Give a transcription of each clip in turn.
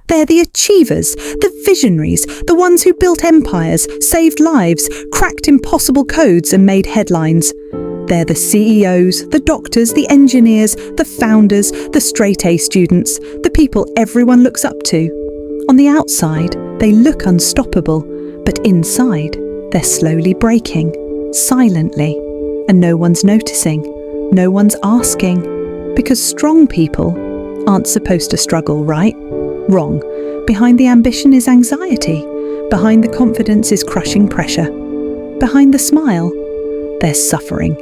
They're the achievers, the visionaries, the ones who built empires, saved lives, cracked impossible codes and made headlines. They're the CEOs, the doctors, the engineers, the founders, the straight-A students, the people everyone looks up to. On the outside, they look unstoppable, but inside, they're slowly breaking, silently, and no one's noticing, no one's asking, because strong people aren't supposed to struggle, right? Wrong. Behind the ambition is anxiety. Behind the confidence is crushing pressure. Behind the smile, there's suffering.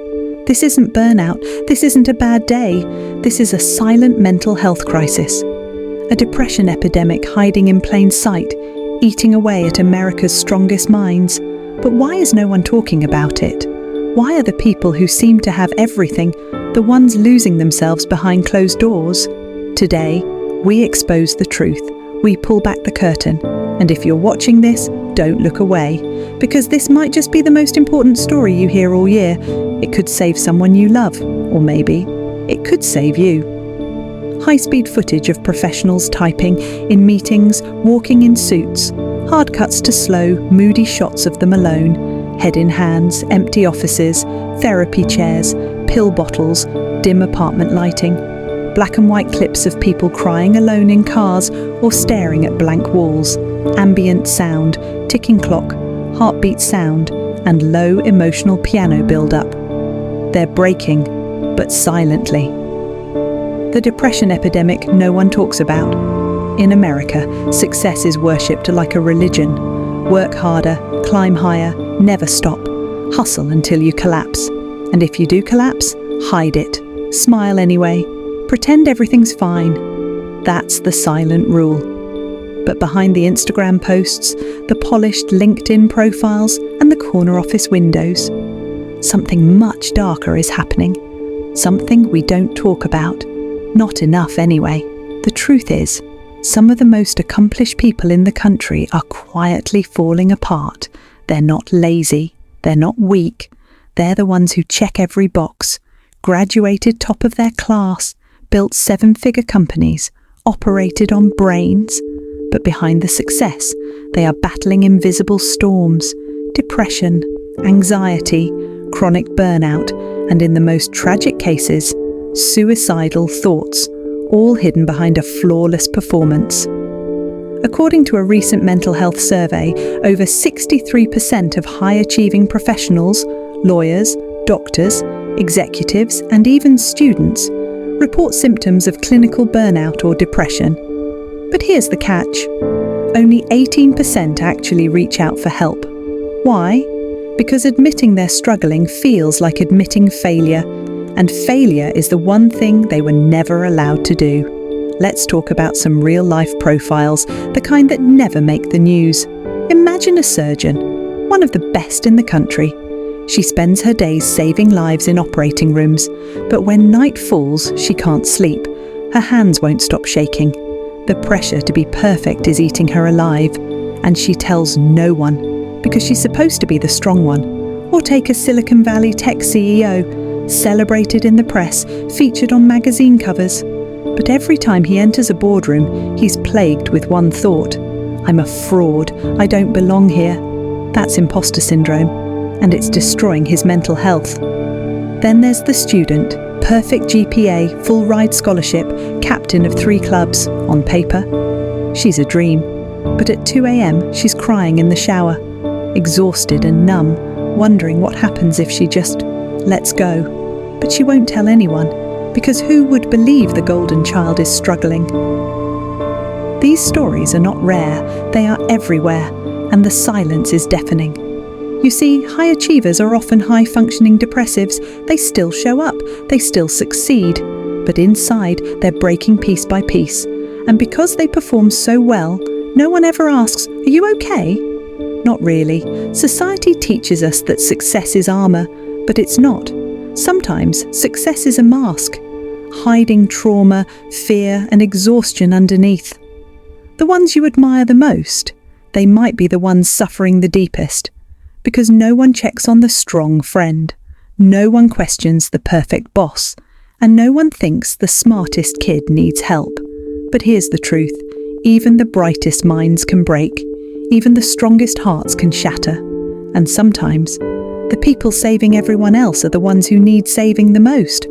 This isn't burnout. This isn't a bad day. This is a silent mental health crisis. A depression epidemic hiding in plain sight, eating away at America's strongest minds. But why is no one talking about it? Why are the people who seem to have everything the ones losing themselves behind closed doors? Today, we expose the truth. We pull back the curtain. And if you're watching this, don't look away, because this might just be the most important story you hear all year. It could save someone you love, or maybe it could save you. High-speed footage of professionals typing, in meetings, walking in suits. Hard cuts to slow, moody shots of them alone. Head in hands, empty offices, therapy chairs, pill bottles, dim apartment lighting. Black and white clips of people crying alone in cars or staring at blank walls. Ambient sound, ticking clock, heartbeat sound, and low emotional piano build-up. They're breaking, but silently. The depression epidemic no one talks about. In America, success is worshipped like a religion. Work harder, climb higher, never stop. Hustle until you collapse. And if you do collapse, hide it. Smile anyway. Pretend everything's fine. That's the silent rule. But behind the Instagram posts, the polished LinkedIn profiles, and the corner office windows, something much darker is happening. Something we don't talk about. Not enough anyway. The truth is, some of the most accomplished people in the country are quietly falling apart. They're not lazy. They're not weak. They're the ones who check every box, graduated top of their class, built 7-figure companies, operated on brains. But behind the success, they are battling invisible storms, depression, anxiety, chronic burnout, and in the most tragic cases, suicidal thoughts, all hidden behind a flawless performance. According to a recent mental health survey, over 63% of high-achieving professionals, lawyers, doctors, executives, and even students report symptoms of clinical burnout or depression. But here's the catch. Only 18% actually reach out for help. Why? Because admitting they're struggling feels like admitting failure, and failure is the one thing they were never allowed to do. Let's talk about some real-life profiles, the kind that never make the news. Imagine a surgeon, one of the best in the country. She spends her days saving lives in operating rooms, but when night falls, she can't sleep. Her hands won't stop shaking. The pressure to be perfect is eating her alive, and she tells no one, because she's supposed to be the strong one. Or take a Silicon Valley tech CEO, celebrated in the press, featured on magazine covers. But every time he enters a boardroom, he's plagued with one thought: I'm a fraud, I don't belong here. That's imposter syndrome, and it's destroying his mental health. Then there's the student, perfect GPA, full ride scholarship, captain of 3 clubs, on paper. She's a dream, but at 2 a.m. she's crying in the shower, exhausted and numb, wondering what happens if she just lets go. But she won't tell anyone, because who would believe the golden child is struggling? These stories are not rare, they are everywhere, and the silence is deafening. You see, high achievers are often high-functioning depressives. They still show up, they still succeed, but inside they're breaking piece by piece. And because they perform so well, no one ever asks, "Are you okay?" Not really. Society teaches us that success is armor, but it's not. Sometimes success is a mask, hiding trauma, fear, and exhaustion underneath. The ones you admire the most, they might be the ones suffering the deepest. Because no one checks on the strong friend, no one questions the perfect boss, and no one thinks the smartest kid needs help. But here's the truth. Even the brightest minds can break. Even the strongest hearts can shatter. And sometimes, the people saving everyone else are the ones who need saving the most.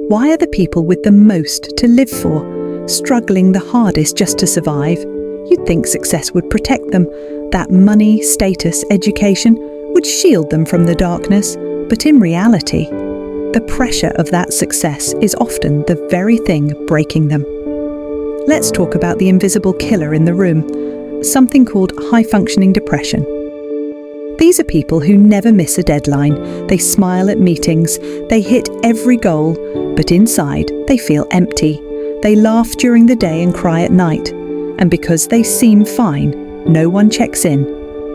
Why are the people with the most to live for struggling the hardest just to survive? You'd think success would protect them, that money, status, education would shield them from the darkness. But in reality, the pressure of that success is often the very thing breaking them. Let's talk about the invisible killer in the room, something called high-functioning depression. These are people who never miss a deadline. They smile at meetings, they hit every goal, but inside they feel empty. They laugh during the day and cry at night. And because they seem fine, no one checks in.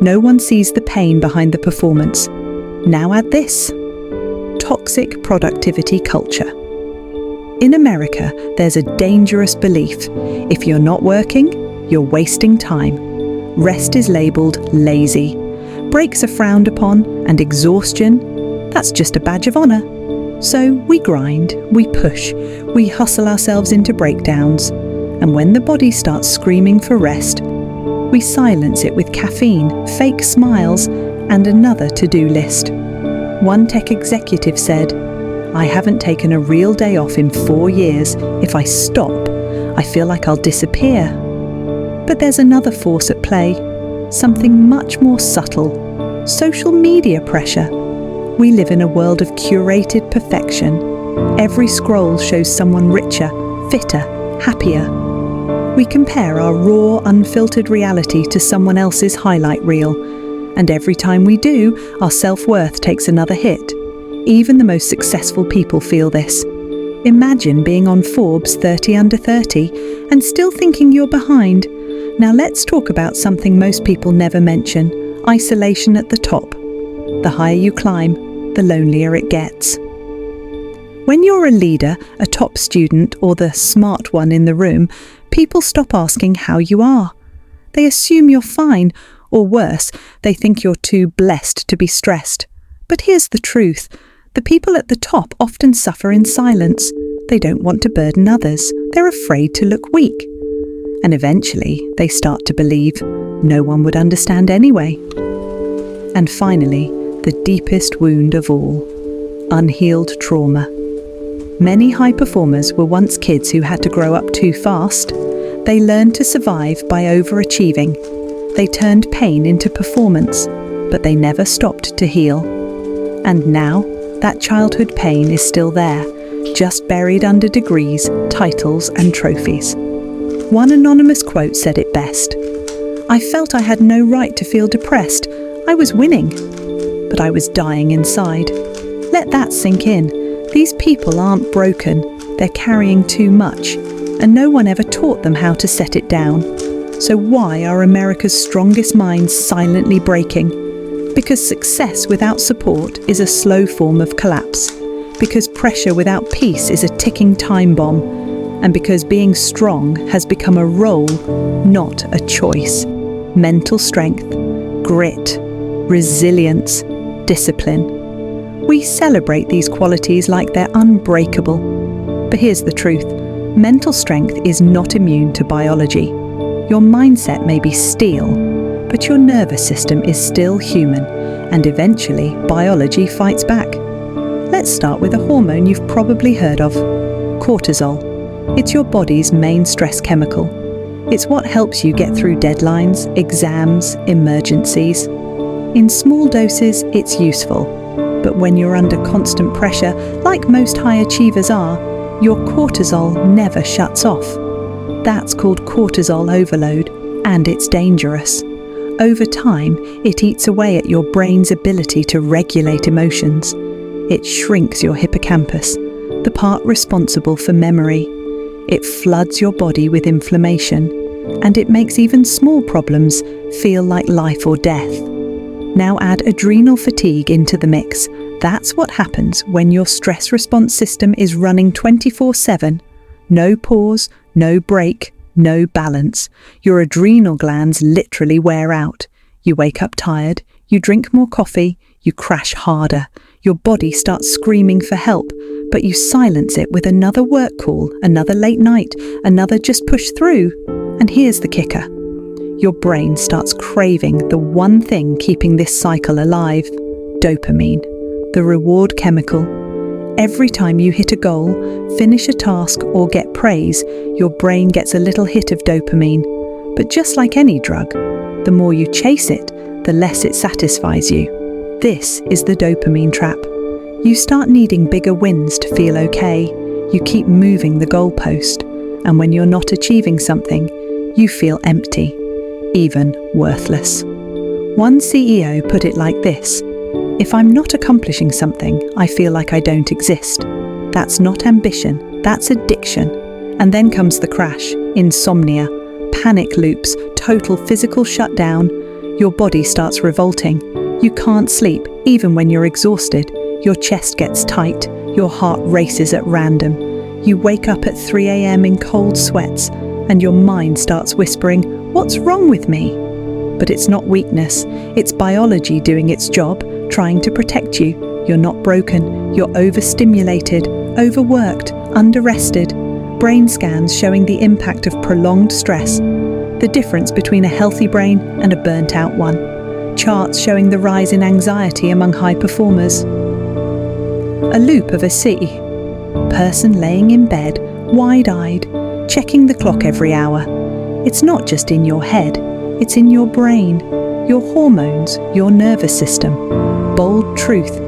No one sees the pain behind the performance. Now add this: toxic productivity culture. In America, there's a dangerous belief. If you're not working, you're wasting time. Rest is labelled lazy. Breaks are frowned upon, and exhaustion, that's just a badge of honour. So we grind, we push, we hustle ourselves into breakdowns. And when the body starts screaming for rest, we silence it with caffeine, fake smiles, and another to-do list. One tech executive said, "I haven't taken a real day off in 4 years. If I stop, I feel like I'll disappear." But there's another force at play, something much more subtle: social media pressure. We live in a world of curated perfection. Every scroll shows someone richer, fitter, happier. We compare our raw, unfiltered reality to someone else's highlight reel. And every time we do, our self-worth takes another hit. Even the most successful people feel this. Imagine being on Forbes 30 under 30 and still thinking you're behind. Now let's talk about something most people never mention: isolation at the top. The higher you climb, the lonelier it gets. When you're a leader, a top student, or the smart one in the room, people stop asking how you are. They assume you're fine, or worse, they think you're too blessed to be stressed. But here's the truth: the people at the top often suffer in silence. They don't want to burden others. They're afraid to look weak. And eventually, they start to believe no one would understand anyway. And finally, the deepest wound of all: unhealed trauma. Many high performers were once kids who had to grow up too fast. They learned to survive by overachieving. They turned pain into performance, but they never stopped to heal. And now, that childhood pain is still there, just buried under degrees, titles, and trophies. One anonymous quote said it best: "I felt I had no right to feel depressed. I was winning, but I was dying inside." Let that sink in. These people aren't broken, they're carrying too much, and no one ever taught them how to set it down. So why are America's strongest minds silently breaking? Because success without support is a slow form of collapse. Because pressure without peace is a ticking time bomb. And because being strong has become a role, not a choice. Mental strength, grit, resilience, discipline. We celebrate these qualities like they're unbreakable. But here's the truth: mental strength is not immune to biology. Your mindset may be steel, but your nervous system is still human, and eventually biology fights back. Let's start with a hormone you've probably heard of: cortisol. It's your body's main stress chemical. It's what helps you get through deadlines, exams, emergencies. In small doses, it's useful. But when you're under constant pressure, like most high achievers are, your cortisol never shuts off. That's called cortisol overload, and it's dangerous. Over time, it eats away at your brain's ability to regulate emotions. It shrinks your hippocampus, the part responsible for memory. It floods your body with inflammation, and it makes even small problems feel like life or death. Now add adrenal fatigue into the mix. That's what happens when your stress response system is running 24/7. No pause, no break, no balance. Your adrenal glands literally wear out. You wake up tired, you drink more coffee, you crash harder. Your body starts screaming for help, but you silence it with another work call, another late night, another just push through. And here's the kicker. Your brain starts craving the one thing keeping this cycle alive: dopamine, the reward chemical. Every time you hit a goal, finish a task, or get praise, your brain gets a little hit of dopamine. But just like any drug, the more you chase it, the less it satisfies you. This is the dopamine trap. You start needing bigger wins to feel okay. You keep moving the goalpost, and when you're not achieving something, you feel empty, even worthless. One CEO put it like this: "If I'm not accomplishing something, I feel like I don't exist. That's not ambition, that's addiction." And then comes the crash: insomnia, panic loops, total physical shutdown. Your body starts revolting. You can't sleep, even when you're exhausted. Your chest gets tight, your heart races at random. You wake up at 3 a.m. in cold sweats, and your mind starts whispering, "What's wrong with me?" But it's not weakness, it's biology doing its job, trying to protect you. You're not broken, you're overstimulated, overworked, underrested. Brain scans showing the impact of prolonged stress, the difference between a healthy brain and a burnt-out one. Charts showing the rise in anxiety among high performers. A loop of a city. Person laying in bed, wide-eyed, checking the clock every hour. It's not just in your head, it's in your brain, your hormones, your nervous system. Bold truth: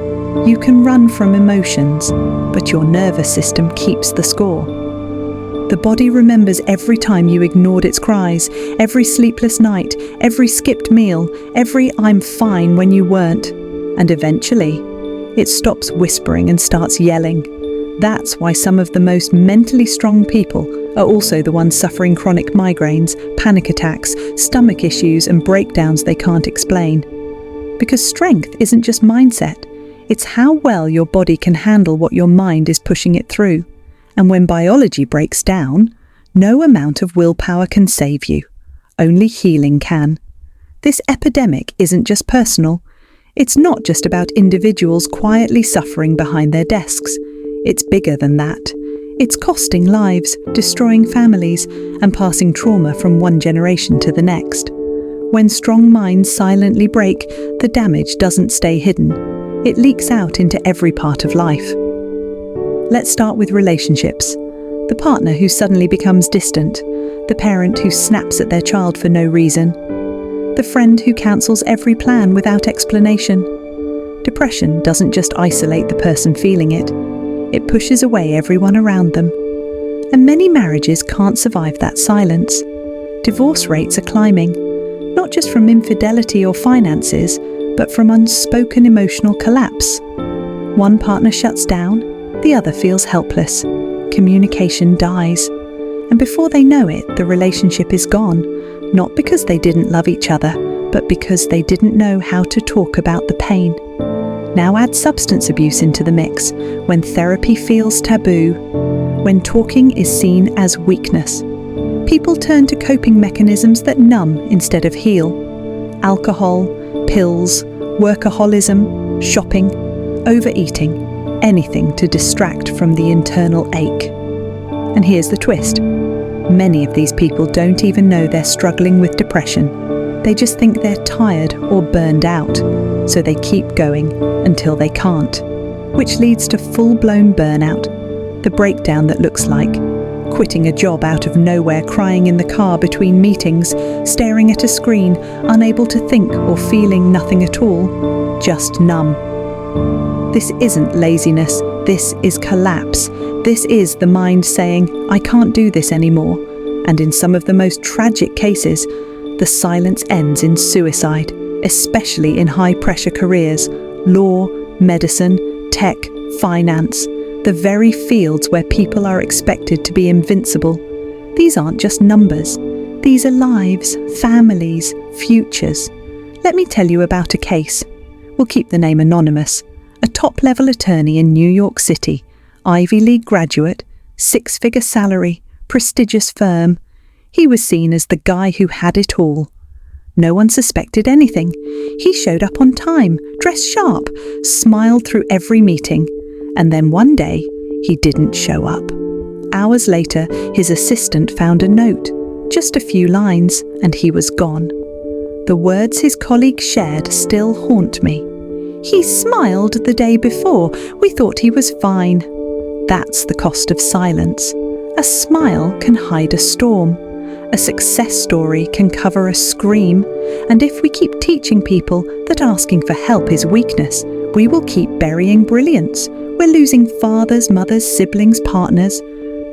you can run from emotions, but your nervous system keeps the score. The body remembers every time you ignored its cries, every sleepless night, every skipped meal, every "I'm fine" when you weren't. And eventually, it stops whispering and starts yelling. That's why some of the most mentally strong people are also the ones suffering chronic migraines, panic attacks, stomach issues, and breakdowns they can't explain. Because strength isn't just mindset, it's how well your body can handle what your mind is pushing it through. And when biology breaks down, no amount of willpower can save you. Only healing can. This epidemic isn't just personal. It's not just about individuals quietly suffering behind their desks. It's bigger than that. It's costing lives, destroying families, and passing trauma from one generation to the next. When strong minds silently break, the damage doesn't stay hidden. It leaks out into every part of life. Let's start with relationships. The partner who suddenly becomes distant, the parent who snaps at their child for no reason, the friend who cancels every plan without explanation. Depression doesn't just isolate the person feeling it, it pushes away everyone around them. And many marriages can't survive that silence. Divorce rates are climbing, not just from infidelity or finances, but from unspoken emotional collapse. One partner shuts down, the other feels helpless. Communication dies. And before they know it, the relationship is gone, not because they didn't love each other, but because they didn't know how to talk about the pain. Now add substance abuse into the mix, when therapy feels taboo, when talking is seen as weakness. People turn to coping mechanisms that numb instead of heal. Alcohol, pills, workaholism, shopping, overeating, anything to distract from the internal ache. And here's the twist. Many of these people don't even know they're struggling with depression. They just think they're tired or burned out, so they keep going until they can't, which leads to full-blown burnout, the breakdown that looks like quitting a job out of nowhere, crying in the car between meetings, staring at a screen, unable to think or feeling nothing at all, just numb. This isn't laziness, this is collapse. This is the mind saying, "I can't do this anymore." And in some of the most tragic cases, the silence ends in suicide, especially in high-pressure careers, law, medicine, tech, finance, the very fields where people are expected to be invincible. These aren't just numbers. These are lives, families, futures. Let me tell you about a case. We'll keep the name anonymous. A top-level attorney in New York City, Ivy League graduate, 6-figure salary, prestigious firm. He was seen as the guy who had it all. No one suspected anything. He showed up on time, dressed sharp, smiled through every meeting. And then one day, he didn't show up. Hours later, his assistant found a note. Just a few lines, and he was gone. The words his colleague shared still haunt me. He smiled the day before. We thought he was fine. That's the cost of silence. A smile can hide a storm. A success story can cover a scream. And if we keep teaching people that asking for help is weakness, we will keep burying brilliance. We're losing fathers, mothers, siblings, partners,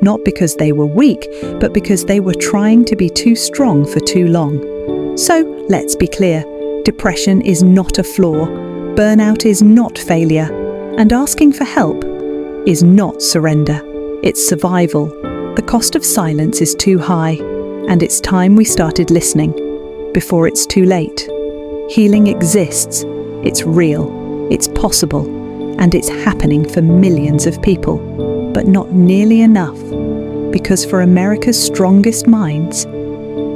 not because they were weak, but because they were trying to be too strong for too long. So let's be clear. Depression is not a flaw. Burnout is not failure. And asking for help is not surrender. It's survival. The cost of silence is too high, and it's time we started listening before it's too late. Healing exists. It's real. It's possible. And it's happening for millions of people, but not nearly enough. Because for America's strongest minds,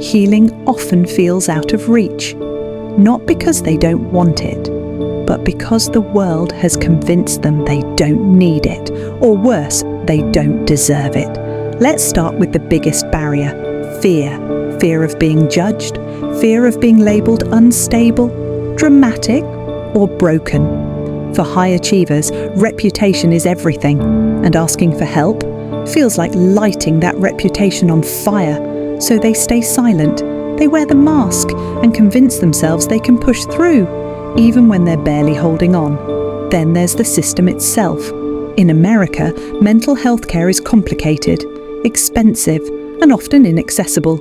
healing often feels out of reach, not because they don't want it, but because the world has convinced them they don't need it, or worse, they don't deserve it. Let's start with the biggest barrier: fear. Fear of being judged, fear of being labelled unstable, dramatic, or broken. For high achievers, reputation is everything, and asking for help feels like lighting that reputation on fire, so they stay silent. They wear the mask and convince themselves they can push through, even when they're barely holding on. Then there's the system itself. In America, mental health care is complicated, expensive, and often inaccessible,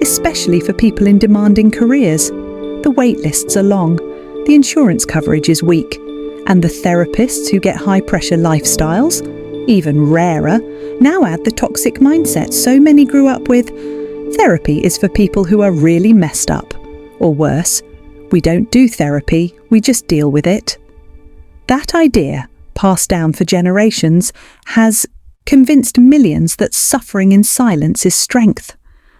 especially for people in demanding careers. The wait lists are long, the insurance coverage is weak, and the therapists who get high-pressure lifestyles, even rarer, now add the toxic mindset so many grew up with. Therapy is for people who are really messed up. Or worse, we don't do therapy, we just deal with it. That idea, passed down for generations, has convinced millions that suffering in silence is strength,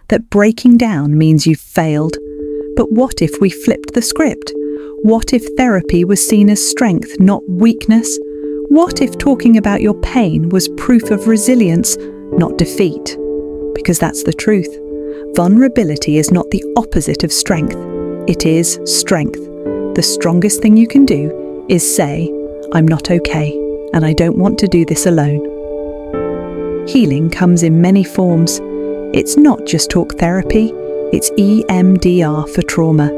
that breaking down means you've failed. But what if we flipped the script? What if therapy was seen as strength, not weakness? What if talking about your pain was proof of resilience, not defeat? Because that's the truth. Vulnerability is not the opposite of strength. It is strength. The strongest thing you can do is say, "I'm not okay, and I don't want to do this alone." Healing comes in many forms. It's not just talk therapy, it's EMDR for trauma.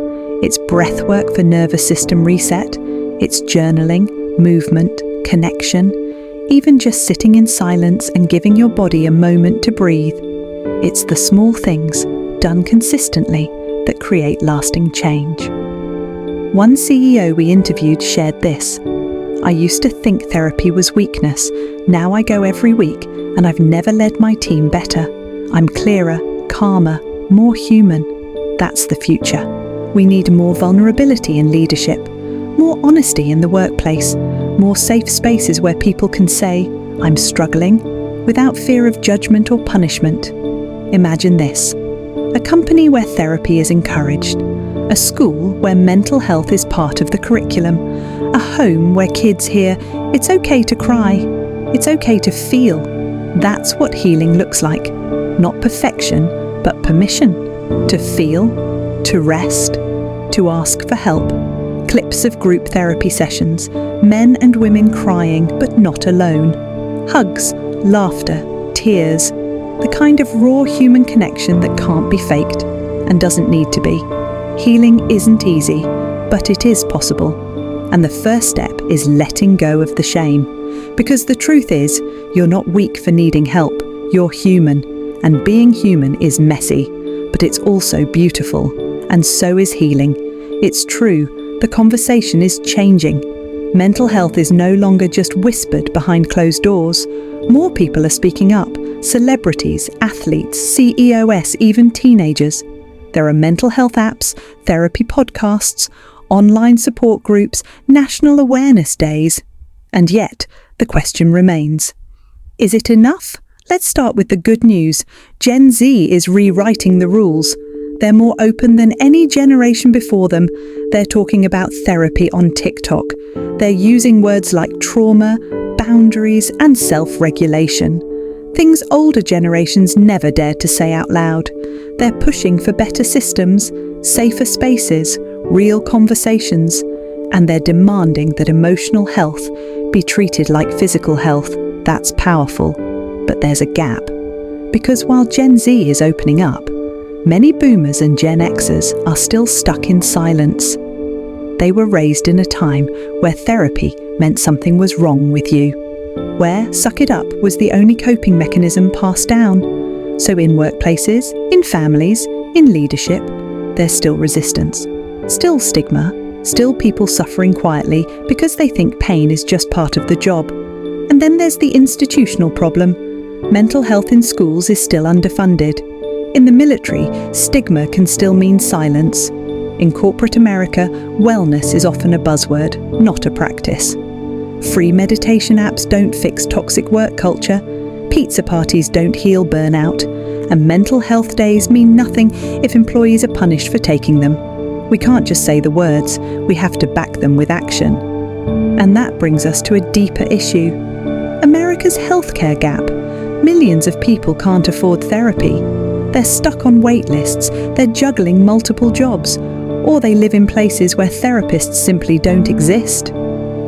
It's breathwork for nervous system reset. It's journaling, movement, connection, even just sitting in silence and giving your body a moment to breathe. It's the small things, done consistently, that create lasting change. One CEO we interviewed shared this: "I used to think therapy was weakness. Now I go every week, and I've never led my team better. I'm clearer, calmer, more human." That's the future. We need more vulnerability in leadership, more honesty in the workplace, more safe spaces where people can say, "I'm struggling," without fear of judgment or punishment. Imagine this: a company where therapy is encouraged, a school where mental health is part of the curriculum, a home where kids hear, "It's okay to cry, it's okay to feel." That's what healing looks like. Not perfection, but permission. To feel, to rest, to ask for help. Clips of group therapy sessions, men and women crying but not alone. Hugs, laughter, tears. The kind of raw human connection that can't be faked and doesn't need to be. Healing isn't easy, but it is possible. And the first step is letting go of the shame. Because the truth is, you're not weak for needing help. You're human. And being human is messy, but it's also beautiful. And so is healing. It's true, the conversation is changing. Mental health is no longer just whispered behind closed doors. More people are speaking up. Celebrities, athletes, CEOs, even teenagers. There are mental health apps, therapy podcasts, online support groups, national awareness days. And yet, the question remains: is it enough? Let's start with the good news. Gen Z is rewriting the rules. They're more open than any generation before them. They're talking about therapy on TikTok. They're using words like trauma, boundaries, and self-regulation. Things older generations never dared to say out loud. They're pushing for better systems, safer spaces, real conversations, and they're demanding that emotional health be treated like physical health. That's powerful. But there's a gap. Because while Gen Z is opening up, many boomers and Gen Xers are still stuck in silence. They were raised in a time where therapy meant something was wrong with you, where suck it up was the only coping mechanism passed down. So in workplaces, in families, in leadership, there's still resistance, still stigma, still people suffering quietly because they think pain is just part of the job. And then there's the institutional problem. Mental health in schools is still underfunded. In the military, stigma can still mean silence. In corporate America, wellness is often a buzzword, not a practice. Free meditation apps don't fix toxic work culture. Pizza parties don't heal burnout. And mental health days mean nothing if employees are punished for taking them. We can't just say the words, we have to back them with action. And that brings us to a deeper issue. America's healthcare gap. Millions of people can't afford therapy. They're stuck on wait lists, they're juggling multiple jobs, or they live in places where therapists simply don't exist.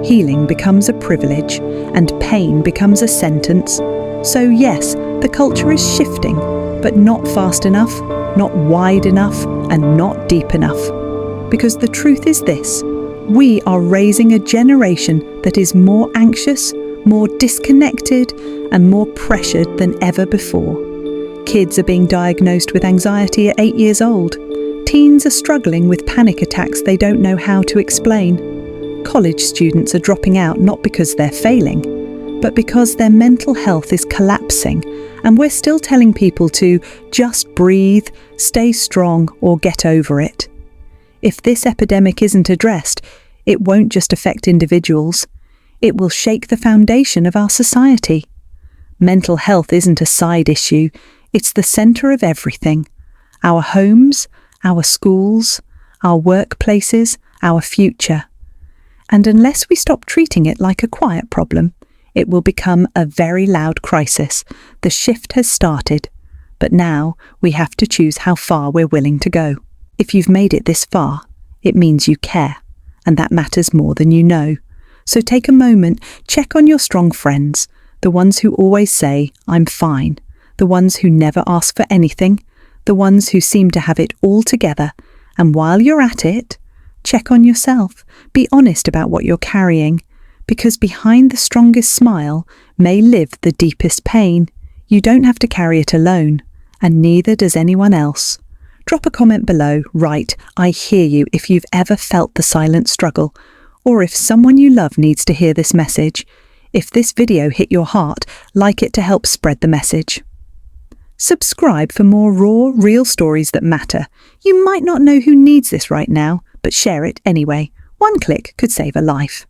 Healing becomes a privilege, and pain becomes a sentence. So yes, the culture is shifting, but not fast enough, not wide enough, and not deep enough. Because the truth is this, we are raising a generation that is more anxious, more disconnected, and more pressured than ever before. Kids are being diagnosed with anxiety at 8 years old. Teens are struggling with panic attacks they don't know how to explain. College students are dropping out not because they're failing, but because their mental health is collapsing, and we're still telling people to just breathe, stay strong, or get over it. If this epidemic isn't addressed, it won't just affect individuals. It will shake the foundation of our society. Mental health isn't a side issue, it's the centre of everything. Our homes, our schools, our workplaces, our future. And unless we stop treating it like a quiet problem, it will become a very loud crisis. The shift has started, but now we have to choose how far we're willing to go. If you've made it this far, it means you care, and that matters more than you know. So take a moment, check on your strong friends, the ones who always say, "I'm fine," the ones who never ask for anything, the ones who seem to have it all together. And while you're at it, check on yourself. Be honest about what you're carrying, because behind the strongest smile may live the deepest pain. You don't have to carry it alone, and neither does anyone else. Drop a comment below, write, "I hear you," if you've ever felt the silent struggle, or if someone you love needs to hear this message. If this video hit your heart, like it to help spread the message. Subscribe for more raw, real stories that matter. You might not know who needs this right now, but share it anyway. One click could save a life.